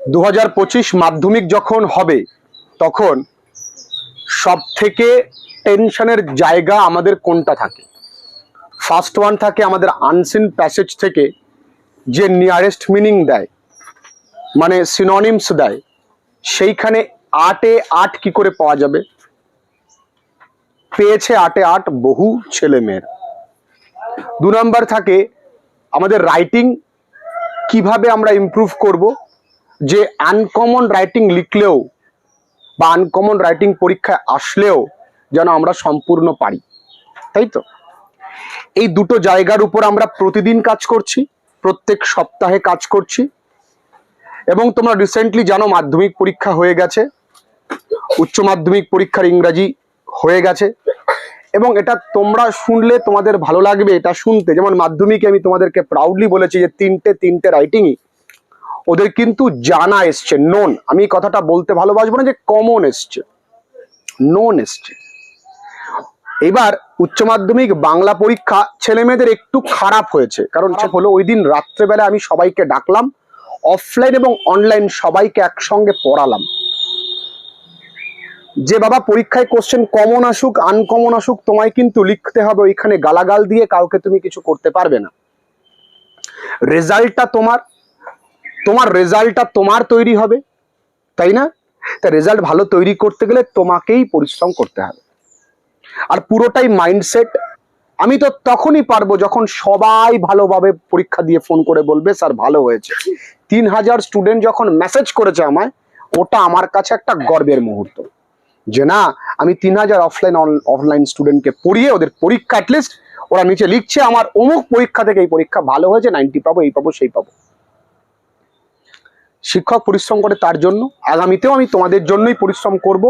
2025 মাধ্যমিক যখন হবে তখন সব থেকে টেনশনের জায়গা আমাদের কোনটা থাকে? ফার্স্ট ওয়ান থাকে আমাদের আনসিন প্যাসেজ থেকে যে নিয়ারেস্ট মিনিং দেয়, মানে সিনোনিমস দেয়, সেইখানে 8-এ 8 কি করে পাওয়া যাবে? পেয়েছে 8-এ 8 বহু ছেলে মেয়ের। 2 নাম্বার থাকে আমাদের রাইটিং, কিভাবে আমরা ইমপ্রুভ করব, যে আনকমন রাইটিং লিখলেও বা আনকমন রাইটিং পরীক্ষায় আসলেও যেন আমরা সম্পূর্ণ পারি, তাই তো? এই দুটো জায়গার উপর আমরা প্রতিদিন কাজ করছি, প্রত্যেক সপ্তাহে কাজ করছি। এবং তোমরা রিসেন্টলি জানো মাধ্যমিক পরীক্ষা হয়ে গেছে, উচ্চ মাধ্যমিক পরীক্ষার ইংরাজি হয়ে গেছে, এবং এটা তোমরা শুনলে তোমাদের ভালো লাগবে এটা শুনতে। যেমন মাধ্যমিকে আমি তোমাদেরকে প্রাউডলি বলেছি যে তিনটে রাইটিংই ওদের কিন্তু জানা এসছে, নোন। আমি এই কথাটা বলতে ভালোবাসবো না যে কমন এসছে, নোন এসছে। এবার উচ্চ মাধ্যমিক বাংলা পরীক্ষা ছেলে মেয়েদের একটু খারাপ হয়েছে, কারণ হলো ওই দিন রাত্রেবেলা আমি সবাইকে ডাকলাম, অফলাইন এবং অনলাইন সবাইকে একসঙ্গে পড়ালাম যে বাবা পরীক্ষায় কোশ্চেন কমন আসুক আনকমন আসুক তোমায় কিন্তু লিখতে হবে, ওইখানে গালাগাল দিয়ে কাউকে তুমি কিছু করতে পারবে না। রেজাল্টটা তোমার রেজাল্টটা তোমার তৈরি হবে, তাই না? তা রেজাল্ট ভালো তৈরি করতে গেলে তোমাকেই পরিশ্রম করতে হবে। আর পুরোটাই মাইন্ডসেট। আমি তো তখনই পারবো যখন সবাই ভালোভাবে পরীক্ষা দিয়ে ফোন করে বলবে স্যার ভালো হয়েছে। 3000 স্টুডেন্ট যখন মেসেজ করেছে আমায়, ওটা আমার কাছে একটা গর্বের মুহূর্ত যে না, আমি 3000 অফলাইন স্টুডেন্টকে পড়িয়ে ওদের পরীক্ষা অ্যাটলিস্ট ওরা নিচে লিখছে আমার অমুক পরীক্ষা থেকে এই পরীক্ষা ভালো হয়েছে, 90 পাবো, এই পাবো সেই পাবো। শিক্ষক পরিশ্রম করে তার জন্য, আগামীতেও আমি তোমাদের জন্যই পরিশ্রম করব।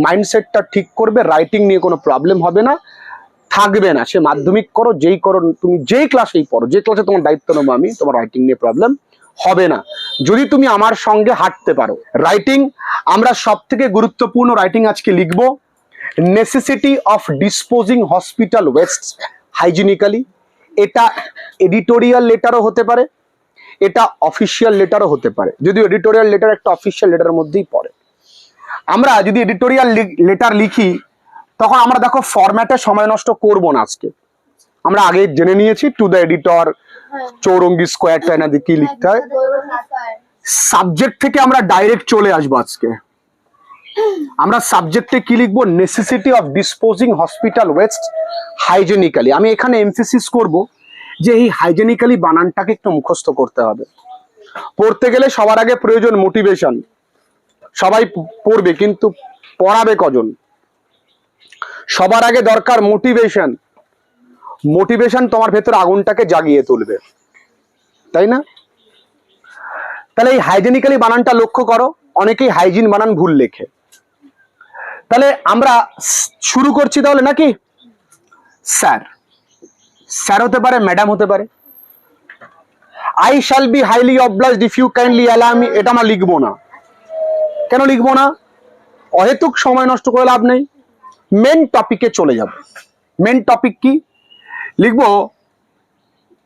মাইন্ডসেটটা ঠিক করবে, রাইটিং নিয়ে কোনো প্রবলেম হবে না, থাকবে না। সে মাধ্যমিক করো, যেই করো, তুমি যেই ক্লাসেই পড়ো, যে ক্লাসে তোমার দায়িত্ব নেবো আমি, তোমার রাইটিং নিয়ে প্রবলেম হবে না যদি তুমি আমার সঙ্গে হাঁটতে পারো। রাইটিং আমরা সব থেকে গুরুত্বপূর্ণ রাইটিং আজকে লিখব, necessity of disposing hospital waste hygienically. এটা এডিটোরিয়াল লেটারও হতে পারে, এটা অফিসিয়াল লেটারও হতে পারে, যদিও এডিটোরিয়াল লেটার একটা অফিসিয়াল লেটারের মধ্যেই পড়ে। আমরা যদি এডিটোরিয়াল লেটার লিখি তখন আমরা দেখো ফরম্যাটে সময় নষ্ট করব না। আজকে আমরা আগে জেনে নিয়েছি টু দ্য এডিটর, চৌরঙ্গি স্কোয়ারটা না দিয়ে কি লিখতে হয়। সাবজেক্ট থেকে আমরা ডাইরেক্ট চলে আসবো। আজকে আমরা সাবজেক্টে কি লিখবো? Necessity of disposing hospital waste hygienically. আমি এখানে এমফেসিস করব যে এই হাইজেনিক্যালি বানানটাকে একটু মুখস্থ করতে হবে। পড়তে গেলে সবার আগে প্রয়োজন মোটিভেশন। সবাই পড়বে কিন্তু পড়াবে কজন? সবার আগে দরকার মোটিভেশন। মোটিভেশন তোমার ভেতর আগুনটাকে জাগিয়ে তুলবে, তাই না? তাহলে এই হাইজেনিক্যালি বানানটা লক্ষ্য করো, অনেকেই হাইজিন বানান ভুল লেখে। তাহলে আমরা শুরু করছি তাহলে নাকি? স্যার, স্যার হতে পারে, ম্যাডাম হতে পারে। I shall be highly obliged if you kindly allow me, এটা আমরা লিখবো না। কেন লিখবো না? অহেতুক সময় নষ্ট করে লাভ নেই। মেন টপিকে চলে যাব। মেন টপিক কি লিখবো?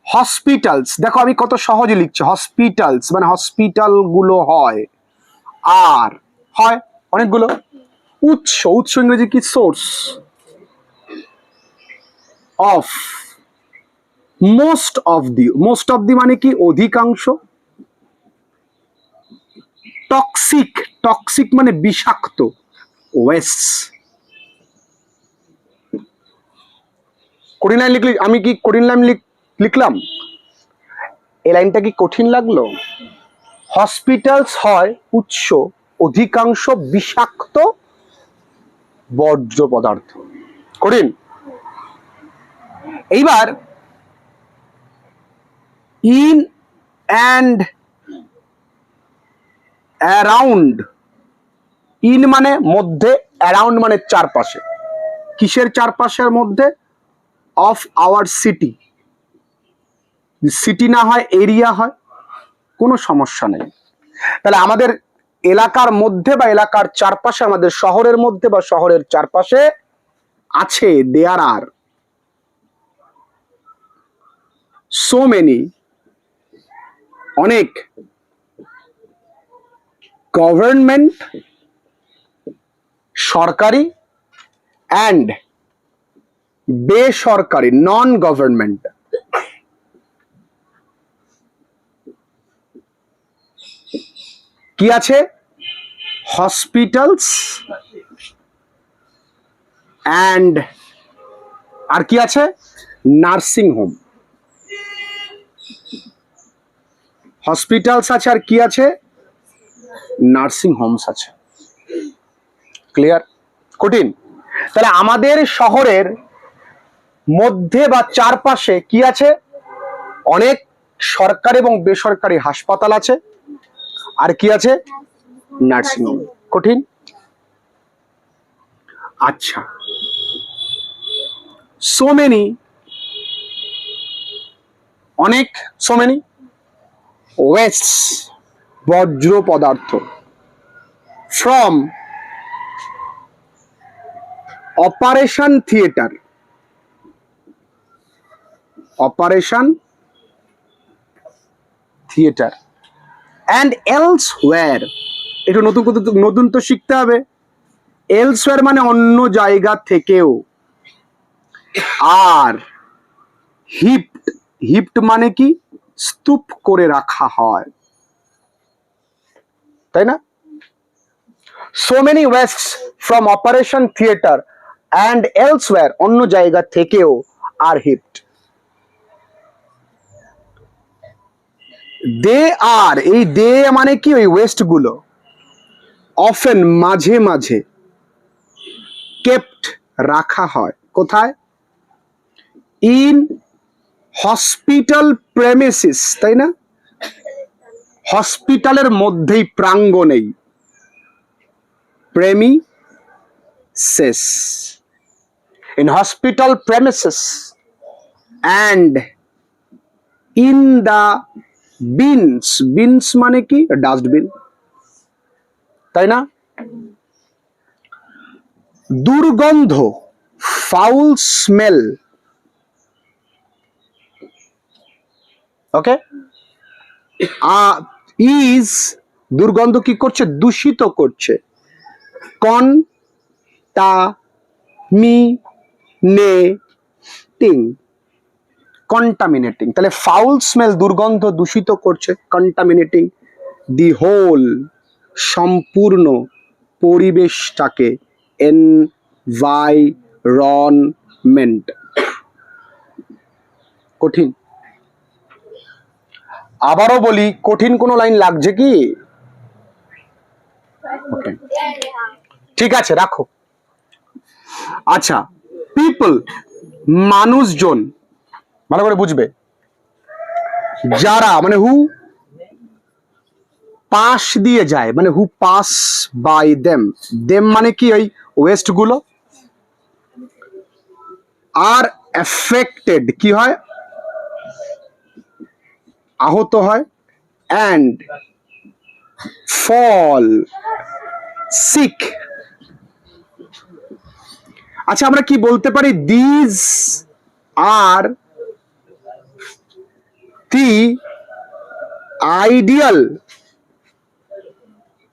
হসপিটালস। দেখো আমি কত সহজে লিখছি, হসপিটালস মানে হসপিটাল গুলো হয়, আর হয় অনেকগুলো। উৎস, উৎস ইংরেজি কি? Source of. Most of the, most of the মানে কি? অধিকাংশ। টক্সিক, টক্সিক মানে বিষাক্ত। ওয়েস্ট। কঠিন লাইন লিখলি, আমি কি কঠিন লাইন লিখলাম? এই লাইনটা কি কঠিন লাগলো? হসপিটালস হয় উৎস, অধিকাংশ বিষাক্ত বর্জ্য পদার্থ। কঠিন? এইবার ইন অ্যান্ড অ্যারাউন্ড। ইন মানে মধ্যে, অ্যারাউন্ড মানে চারপাশে। কিসের চারপাশের মধ্যে? Of our city. সিটি না হয় এরিয়া হয়, কোনো সমস্যা নেই। তাহলে আমাদের এলাকার মধ্যে বা এলাকার চারপাশে, আমাদের শহরের মধ্যে বা শহরের চারপাশে আছে, দেয়ার আর সো মেনি, অনেক গভর্নমেন্ট সরকারি অ্যান্ড বেসরকারি নন গভর্নমেন্ট কি আছে? হসপিটালস অ্যান্ড আর কি আছে? Nursing home. হসপিটালস আছে আর কি আছে? নার্সিং হোমস আছে। ক্লিয়ার? কঠিন? তাহলে আমাদের শহরের মধ্যে বা চারপাশে কি আছে? অনেক সরকারি এবং বেসরকারি হাসপাতাল আছে, আর কি আছে? Nursing home. কঠিন? আচ্ছা, সো মেনি অনেক সো মেনি ওয়েস্ট বজ্র পদার্থ from operation theatre and elsewhere. একটু নতুন তো শিখতে হবে। এলসওয়্যার মানে অন্য জায়গা থেকেও, আর হিপ্ট মানে কি? স্তূপ করে রাখা হয়, তাই না? So many West from operation theatre and elsewhere, অন্য জায়গা থেকেও, আর হিপ্ট। দে আর, এই দে মানে কি? ওই ওয়েস্ট গুলো। অফেন মাঝে মাঝে, কেপ্ট রাখা হয় কোথায়? ইন হসপিটাল প্রেমিসিস, তাই না? হসপিটালের মধ্যেই, প্রাঙ্গণেই, premises, in hospital premises and in the bins মানে কি? ডাস্টবিন, তাই না? দুর্গন্ধ, ফাউল স্মেল, ওকে। ইজ, দুর্গন্ধ কি করছে? দূষিত করছে। কন্টামিনেটিং, তাহলে ফাউল স্মেল দুর্গন্ধ দূষিত করছে, কন্টামিনেটিং দি হোল সম্পূর্ণ পরিবেশটাকে, এনভায়রনমেন্ট। কঠিন? আবারও বলি, কঠিন কোনো লাইন লাগছে কি? ঠিক আছে, রাখো। আচ্ছা, পিপল মানুষজন, ভালো করে বুঝবে, যারা মানে হু পাস দিয়ে যায়, মানে হু পাস বাই দেম, মানে কি? ওই ওয়েস্ট গুলো। আর এফেক্টেড কি হয়? আহত হয়। And fall sick. আচ্ছা, আমরা কি বলতে পারি? These are the ideal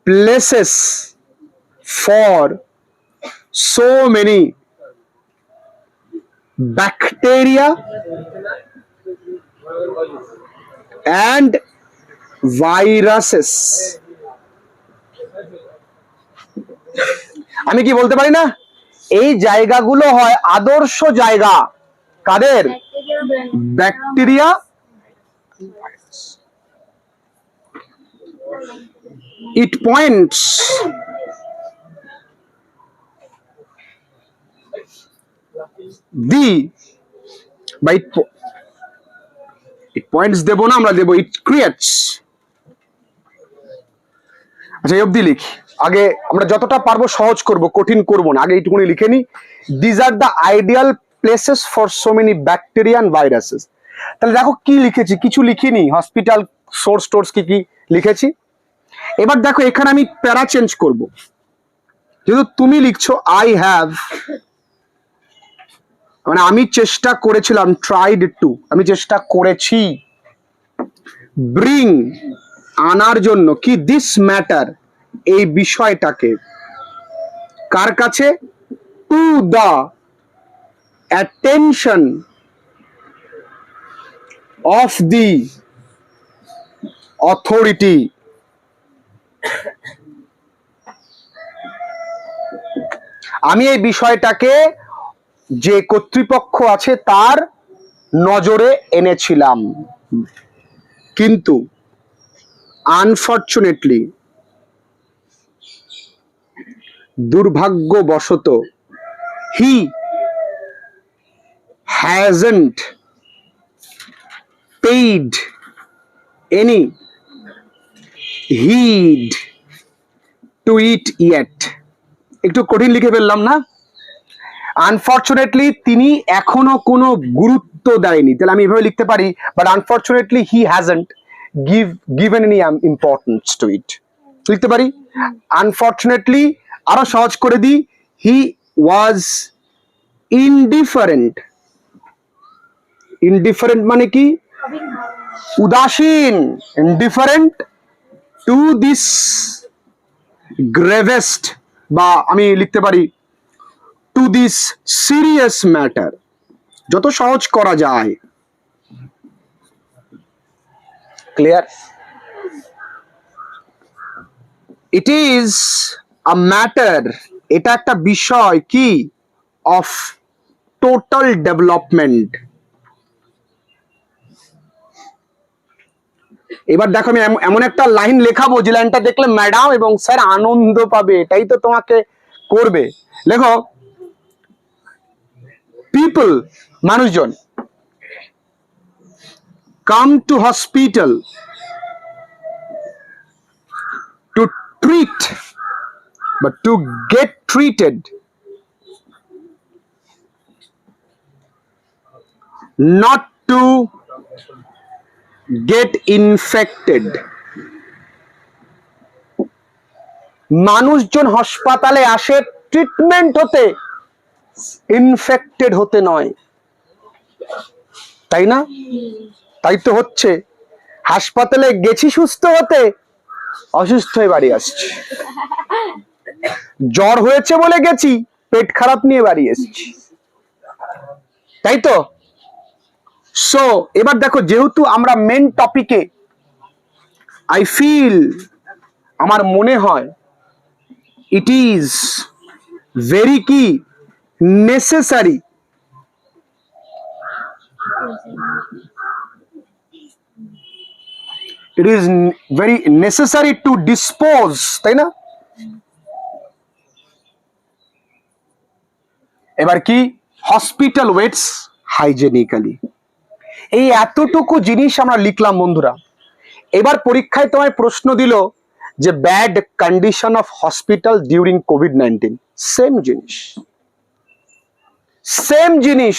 places for so many bacteria and viruses. আমি কি বলতে পারি না? এই জায়গাগুলো হয় আদর্শ জায়গা কাদের? Bacteria. It points it points দেব না, আমরা দেব it creates। আচ্ছা, এই অবধি লিখি। আগে আমরা যতটা পারবো সহজ করব, কঠিন করব না। আগে এইটুকুনি লিখে নি। These are the ideal places for so many bacteria and viruses। তাহলে দেখো কি লিখেছি, কিছু লিখিনি। হসপিটাল, সোর্স টোর্স কি কি লিখেছি। এবার দেখো এখানে আমি প্যারা চেঞ্জ করব। যেহেতু তুমি লিখছো আই হ্যাভ, মানে আমি চেষ্টা করেছিলাম, ট্রাইড টু, আমি চেষ্টা করেছি। ব্রিং আনার জন্য কি? দিস ম্যাটার, এই বিষয়টাকে কার কাছে, to the attention of the authority. আমি এই বিষয়টাকে যে কর্তৃপক্ষ আছে তার নজরে এনেছিলাম, কিন্তু আনফরচুনেটলি, দুর্ভাগ্যবশত, হি hasn't paid any heed to it yet। একটু কঠিন লিখে ফেললাম না? আনফরচুনেটলি তিনি এখনো কোনো গুরুত্ব দেয়নি, তাহলে আমি এভাবে লিখতে পারি, but unfortunately he hasn't given any importance to it। লিখতে পারি আনফরচুনেটলি, আরো সহজ করে দিই, হি ওয়াজ ইনডিফারেন্ট। ইনডিফারেন্ট মানে কি? উদাসীন, ইনডিফারেন্ট টু দিস গ্রেভেস্ট, বা আমি লিখতে পারি টু দিস সিরিয়াস ম্যাটার, যত সহজ করা যায়। Clear? It is a matter, এটা একটা বিষয় কি, অফ টোটাল ডেভেলপমেন্ট। এবার দেখো আমি এমন একটা লাইন লেখাবো যে লাইনটা দেখলে ম্যাডাম এবং স্যার আনন্দ পাবে, এটাই তো তোমাকে করবে। লেখো, পিপল, মানুষজন, come to hospital to treat বা to get treated, not to get infected। মানুষজন হাসপাতালে আসে ট্রিটমেন্ট হতে, ইনফেক্টেড হতে নয়, তাই না? তাই তো হচ্ছে, হাসপাতালে গেছি সুস্থ হতে, অসুস্থ হয়ে বাড়ি আসছি। জ্বর হয়েছে বলে গেছি, পেট খারাপ নিয়ে বাড়ি এসেছি, তাই তো? সো এবার দেখো, যেহেতু আমরা মেন টপিকে, আই ফিল, আমার মনে হয়, ইট ইজ ভেরি কি necessary, it is very necessary to dispose, তাই না? এবার কি, হসপিটাল ওয়েটস হাইজেনিক্যালি। এই এতটুকু জিনিস আমরা লিখলাম বন্ধুরা। এবার পরীক্ষায় তোমায় প্রশ্ন দিল যে bad condition of hospital during COVID-19, same জিনিস, সেম জিনিস,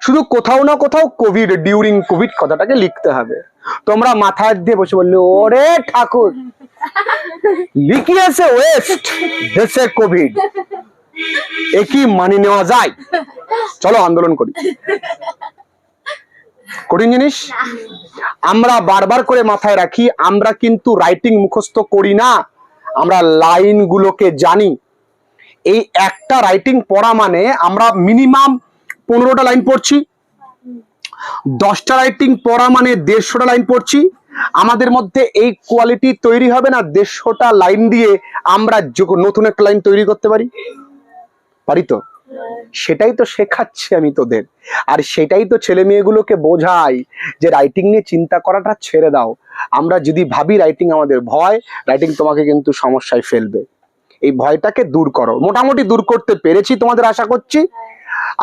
শুধু কোথাও না কোথাও কোভিড, ডিউরিং কোভিড কথাটাকে লিখতে হবে। তোমরা মাথায় দিয়ে বসে বললে, ওরে ঠাকুর, লিখিয়েছে ওয়েস্ট, দেশে কোভিড, এ কি মানি নেওয়া যায়? চলো আন্দোলন করি। কঠিন জিনিস। আমরা বারবার করে মাথায় রাখি, আমরা কিন্তু রাইটিং মুখস্থ করি না, আমরা লাইনগুলোকে জানি। এই একটা রাইটিং পড়া মানে আমরা মিনিমাম 15টা লাইন পড়ছি, 10টা রাইটিং পড়া মানে 150টা লাইন পড়ছি। আমাদের মধ্যে এই কোয়ালিটি তৈরি হবে না 150টা লাইন দিয়ে আমরা নতুন একটা লাইন তৈরি করতে পারি, পারি তো? সেটাই তো শেখাচ্ছি আমি তোদের, আর সেটাই তো ছেলে মেয়েগুলোকে বোঝাই যে রাইটিং নিয়ে চিন্তা করাটা ছেড়ে দাও। আমরা যদি ভাবি রাইটিং আমাদের ভয়, রাইটিং তোমাকে কিন্তু সমস্যায় ফেলবে। এই ভয়টাকে দূর করো। মোটামুটি দূর করতে পেরেছি তোমাদের, আশা করছি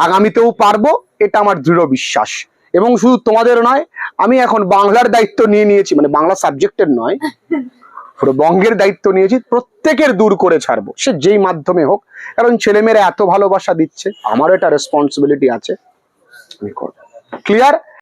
আগামীতেও পারবো, এটা আমার দৃঢ় বিশ্বাস। এবং শুধু তোমাদের নয়, আমি এখন বাংলার দায়িত্ব নিয়ে নিয়েছি, মানে বাংলা সাবজেক্টের নয়, পুরো বঙ্গের দায়িত্ব নিয়েছি, প্রত্যেকের দূর করে ছাড়বো, সে যেই মাধ্যমে হোক। কারণ ছেলেমেয়েরা এত ভালোবাসা দিচ্ছে, আমারও একটা রেসপন্সিবিলিটি আছে, আমি করব। ক্লিয়ার?